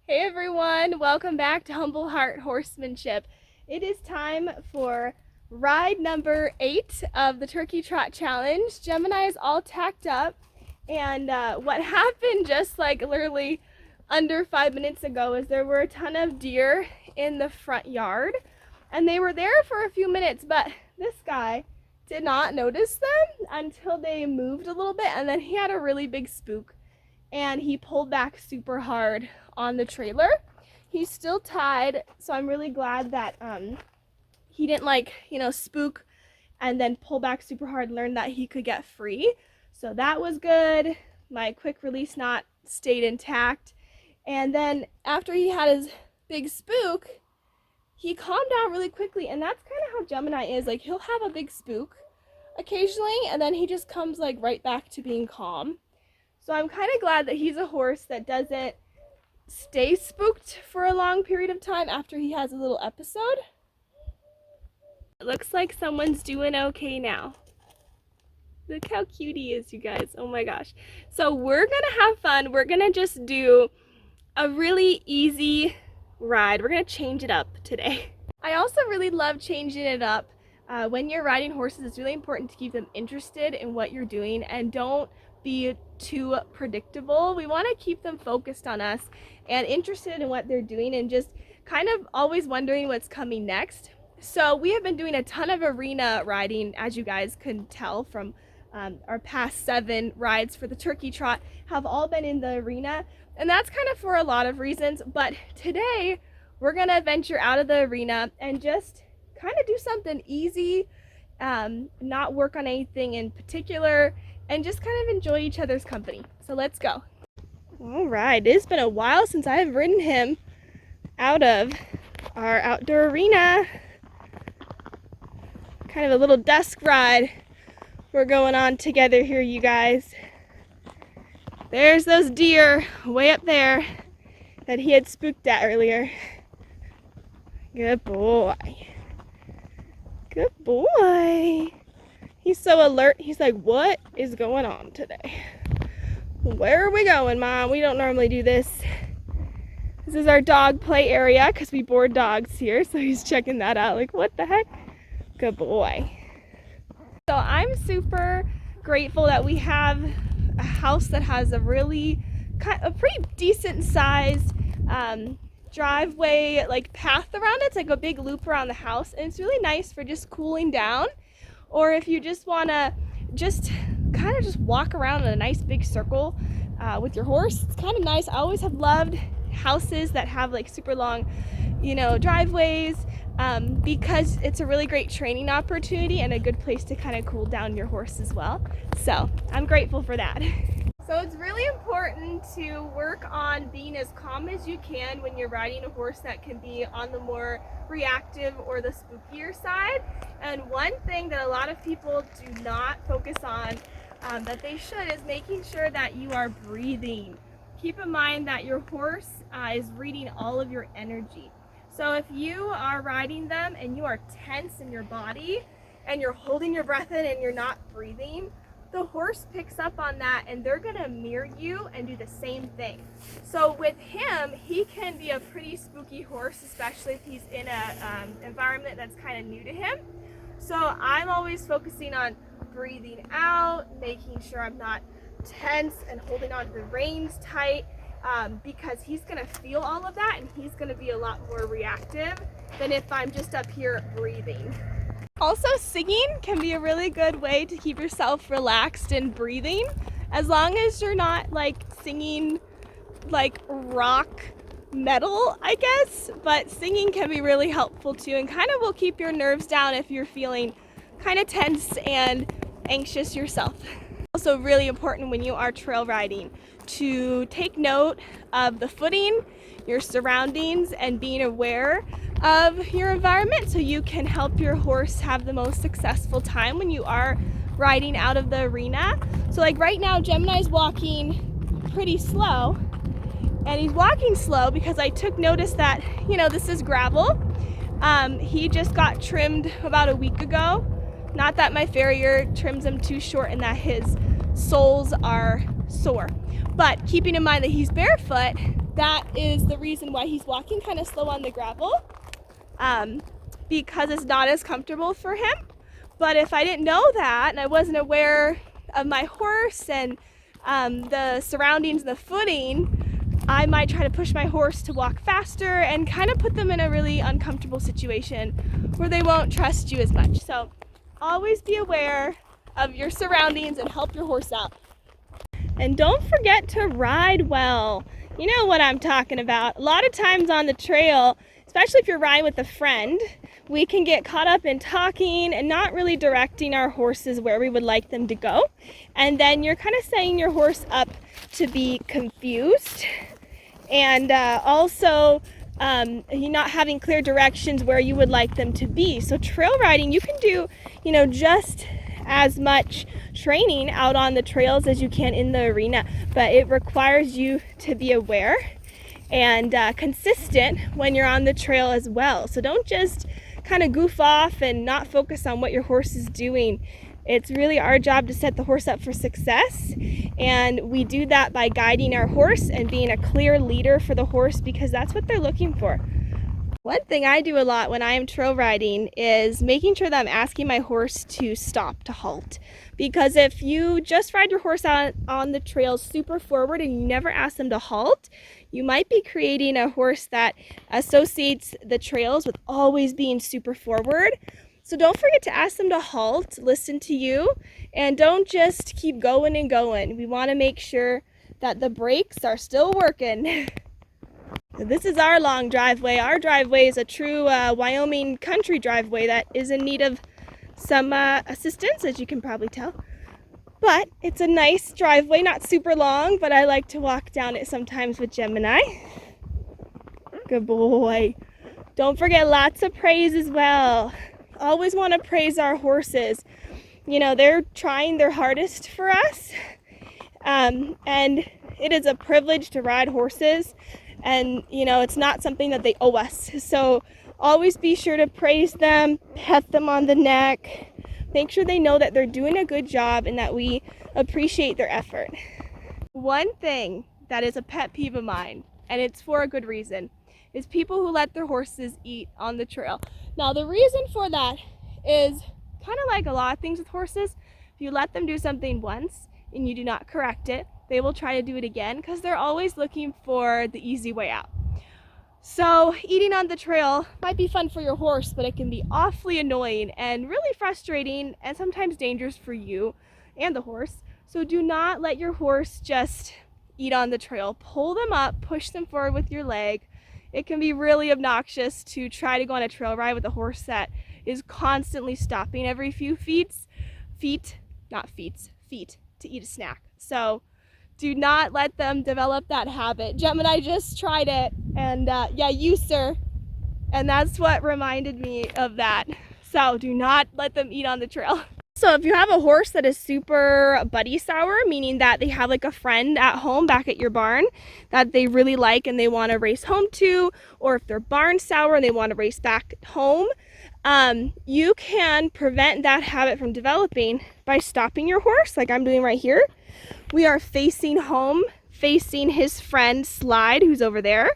Hey everyone, welcome back to Humble Heart Horsemanship. It is time for ride number 8 of the Turkey Trot Challenge. Gemini is all tacked up, and what happened just like literally under 5 minutes ago is there were a ton of deer in the front yard, and they were there for a few minutes, but this guy did not notice them until they moved a little bit, and then he had a really big spook and he pulled back super hard on the trailer. He's still tied, so I'm really glad that he didn't spook and then pull back super hard and learn that he could get free. So that was good. My quick release knot stayed intact. And then after he had his big spook, he calmed down really quickly, and that's kind of how Gemini is. Like, he'll have a big spook occasionally, and then he just comes like right back to being calm. So I'm kind of glad that he's a horse that doesn't stay spooked for a long period of time after he has a little episode. It looks like someone's doing okay now. Look how cute he is, you guys. Oh my gosh. So we're gonna have fun. We're gonna just do a really easy ride. We're gonna change it up today. I also really love changing it up. When you're riding horses, it's really important to keep them interested in what you're doing and don't be too predictable. We want to keep them focused on us and interested in what they're doing and just kind of always wondering what's coming next. So we have been doing a ton of arena riding, as you guys can tell from our past 7 rides for the Turkey Trot have all been in the arena, and that's kind of for a lot of reasons. But today we're gonna venture out of the arena and just kind of do something easy, not work on anything in particular, and just kind of enjoy each other's company. So let's go. All right, it's been a while since I've ridden him out of our outdoor arena. Kind of a little dusk ride we're going on together here, you guys. There's those deer way up there that he had spooked at earlier. Good boy. Good boy. He's so alert. He's like, what is going on today? Where are we going, Mom? We don't normally do this. This is our dog play area because we board dogs here. So he's checking that out. Like, what the heck? Good boy. So I'm super grateful that we have a house that has a pretty decent sized driveway, like path around it. It's like a big loop around the house, and it's really nice for just cooling down, or if you just want to just walk around in a nice big circle with your horse. It's kind of nice. I always have loved houses that have like super long driveways, because it's a really great training opportunity and a good place to kind of cool down your horse as well. So I'm grateful for that. So it's really important to work on being as calm as you can when you're riding a horse that can be on the more reactive or the spookier side. And one thing that a lot of people do not focus on that they should is making sure that you are breathing. Keep in mind that your horse is reading all of your energy. So if you are riding them and you are tense in your body and you're holding your breath in and you're not breathing, the horse picks up on that and they're gonna mirror you and do the same thing. So with him, he can be a pretty spooky horse, especially if he's in a environment that's kind of new to him. So I'm always focusing on breathing out, making sure I'm not tense and holding on to the reins tight, because he's gonna feel all of that and he's gonna be a lot more reactive than if I'm just up here breathing. Also, singing can be a really good way to keep yourself relaxed and breathing, as long as you're not like singing like rock metal, I guess. But singing can be really helpful too, and kind of will keep your nerves down if you're feeling kind of tense and anxious yourself. Also really important when you are trail riding to take note of the footing, your surroundings, and being aware of your environment so you can help your horse have the most successful time when you are riding out of the arena. So like right now, Gemini's walking pretty slow, and he's walking slow because I took notice that, this is gravel. He just got trimmed about a week ago. Not that my farrier trims him too short and that his soles are sore, but keeping in mind that he's barefoot, that is the reason why he's walking kind of slow on the gravel, because it's not as comfortable for him. But if I didn't know that and I wasn't aware of my horse and the surroundings and the footing, I might try to push my horse to walk faster and kind of put them in a really uncomfortable situation where they won't trust you as much. So always be aware of your surroundings and help your horse out. And don't forget to ride well. You know what I'm talking about. A lot of times on the trail, especially if you're riding with a friend, we can get caught up in talking and not really directing our horses where we would like them to go. And then you're kind of setting your horse up to be confused. And also, you're not having clear directions where you would like them to be. So trail riding, you can do, just as much training out on the trails as you can in the arena, but it requires you to be aware and consistent when you're on the trail as well. So don't just kind of goof off and not focus on what your horse is doing. It's really our job to set the horse up for success, and we do that by guiding our horse and being a clear leader for the horse, because that's what they're looking for. One thing I do a lot when I am trail riding is making sure that I'm asking my horse to stop, to halt. Because if you just ride your horse out on the trails super forward and you never ask them to halt, you might be creating a horse that associates the trails with always being super forward. So don't forget to ask them to halt, listen to you, and don't just keep going and going. We want to make sure that the brakes are still working. This is our long driveway. Our driveway is a true Wyoming country driveway that is in need of some assistance, as you can probably tell. But it's a nice driveway, not super long, but I like to walk down it sometimes with Gemini. Good boy. Don't forget lots of praise as well. Always want to praise our horses. They're trying their hardest for us, and it is a privilege to ride horses. And, it's not something that they owe us. So always be sure to praise them, pet them on the neck, make sure they know that they're doing a good job and that we appreciate their effort. One thing that is a pet peeve of mine, and it's for a good reason, is people who let their horses eat on the trail. Now, the reason for that is kind of like a lot of things with horses. If you let them do something once and you do not correct it, they will try to do it again because they're always looking for the easy way out. So eating on the trail might be fun for your horse, but it can be awfully annoying and really frustrating and sometimes dangerous for you and the horse. So do not let your horse just eat on the trail. Pull them up, push them forward with your leg. It can be really obnoxious to try to go on a trail ride with a horse that is constantly stopping every few feet to eat a snack. So do not let them develop that habit. Gemini just tried it, and yeah, you sir. And that's what reminded me of that. So do not let them eat on the trail. So if you have a horse that is super buddy sour, meaning that they have like a friend at home back at your barn that they really like and they want to race home to, or if they're barn sour and they want to race back home, you can prevent that habit from developing by stopping your horse like I'm doing right here. We are facing home, facing his friend Slide, who's over there.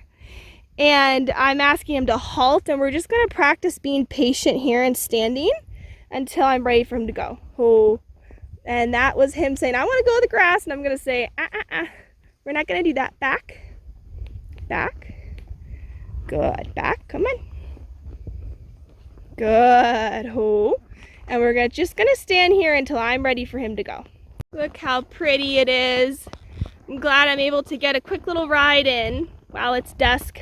And I'm asking him to halt, and we're just going to practice being patient here and standing until I'm ready for him to go. Oh. And that was him saying, I want to go to the grass, and I'm going to say, we're not going to do that. Back. Good. Back. Come on. Good. Oh. And we're just going to stand here until I'm ready for him to go. Look how pretty it is. I'm glad I'm able to get a quick little ride in while it's dusk.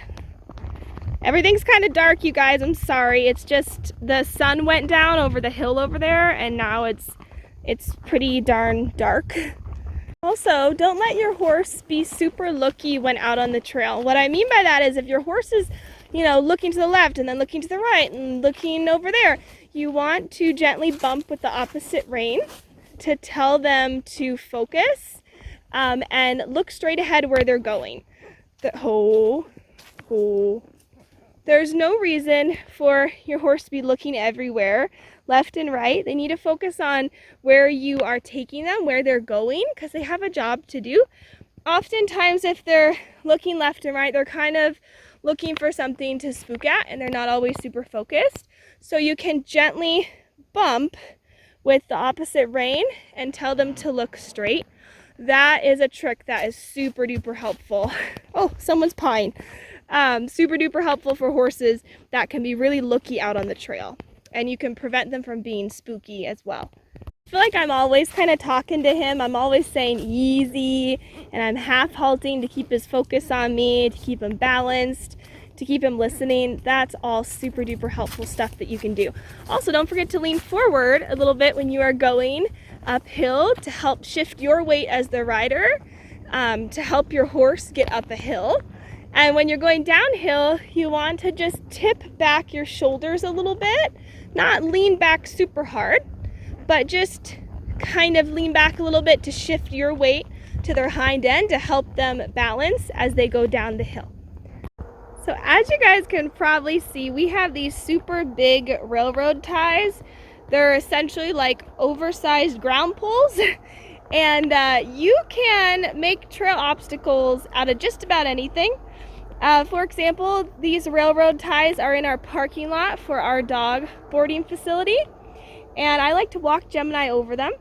Everything's kind of dark, you guys. I'm sorry. It's just the sun went down over the hill over there, and now it's pretty darn dark. Also, don't let your horse be super looky when out on the trail. What I mean by that is if your horse is, looking to the left and then looking to the right and looking over there, you want to gently bump with the opposite rein to tell them to focus and look straight ahead where they're going. There's no reason for your horse to be looking everywhere, left and right. They need to focus on where you are taking them, where they're going, because they have a job to do. oftentimes if they're looking left and right, they're kind of looking for something to spook at, and they're not always super focused. So you can gently bump with the opposite rein and tell them to look straight. That is a trick that is super duper helpful. Oh, someone's pawing. Super duper helpful for horses that can be really looky out on the trail, and you can prevent them from being spooky as well. I feel like I'm always kind of talking to him. I'm always saying easy, and I'm half halting to keep his focus on me, to keep him balanced, to keep him listening. That's all super duper helpful stuff that you can do. Also, don't forget to lean forward a little bit when you are going uphill to help shift your weight as the rider, to help your horse get up a hill. And when you're going downhill, you want to just tip back your shoulders a little bit, not lean back super hard, but just kind of lean back a little bit to shift your weight to their hind end to help them balance as they go down the hill. So as you guys can probably see, we have these super big railroad ties. They're essentially like oversized ground poles. And you can make trail obstacles out of just about anything. For example, these railroad ties are in our parking lot for our dog boarding facility. And I like to walk Gemini over them.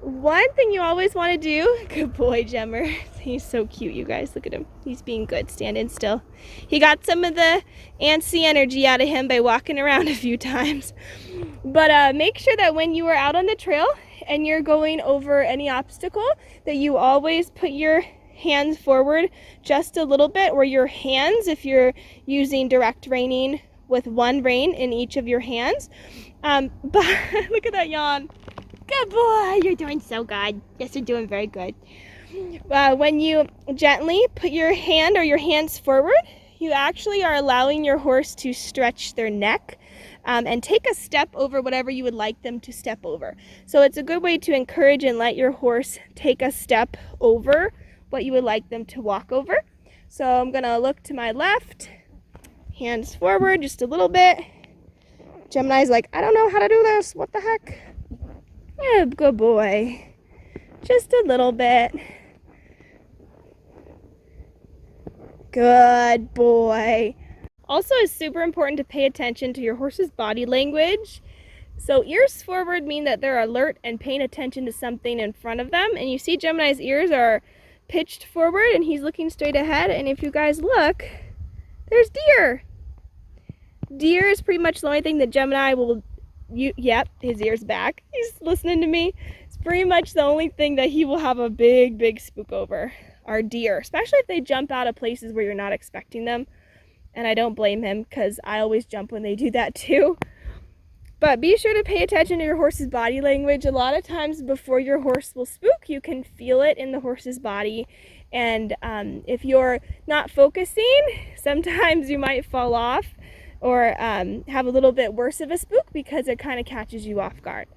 One thing you always want to do, good boy Gemmer, he's so cute, you guys, look at him, he's being good, standing still. He got some of the antsy energy out of him by walking around a few times. But make sure that when you are out on the trail and you're going over any obstacle, that you always put your hands forward just a little bit, or your hands, if you're using direct reining with one rein in each of your hands. But look at that yawn. Good boy, you're doing so good. Yes, you're doing very good. When you gently put your hand or your hands forward, you actually are allowing your horse to stretch their neck and take a step over whatever you would like them to step over. So it's a good way to encourage and let your horse take a step over what you would like them to walk over. So I'm gonna look to my left, hands forward just a little bit. Gemini's like, I don't know how to do this, what the heck? Yeah, good boy. Just a little bit. Good boy. Also, it's super important to pay attention to your horse's body language. So ears forward mean that they're alert and paying attention to something in front of them. And you see Gemini's ears are pitched forward and he's looking straight ahead. And if you guys look, there's deer. Deer is pretty much the only thing that Gemini will, yep, his ear's back. He's listening to me. It's pretty much the only thing that he will have a big spook over, are deer, especially if they jump out of places where you're not expecting them. And I don't blame him, because I always jump when they do that too. But be sure to pay attention to your horse's body language. A lot of times before your horse will spook, you can feel it in the horse's body. And if you're not focusing, sometimes you might fall off or have a little bit worse of a spook because it kind of catches you off guard.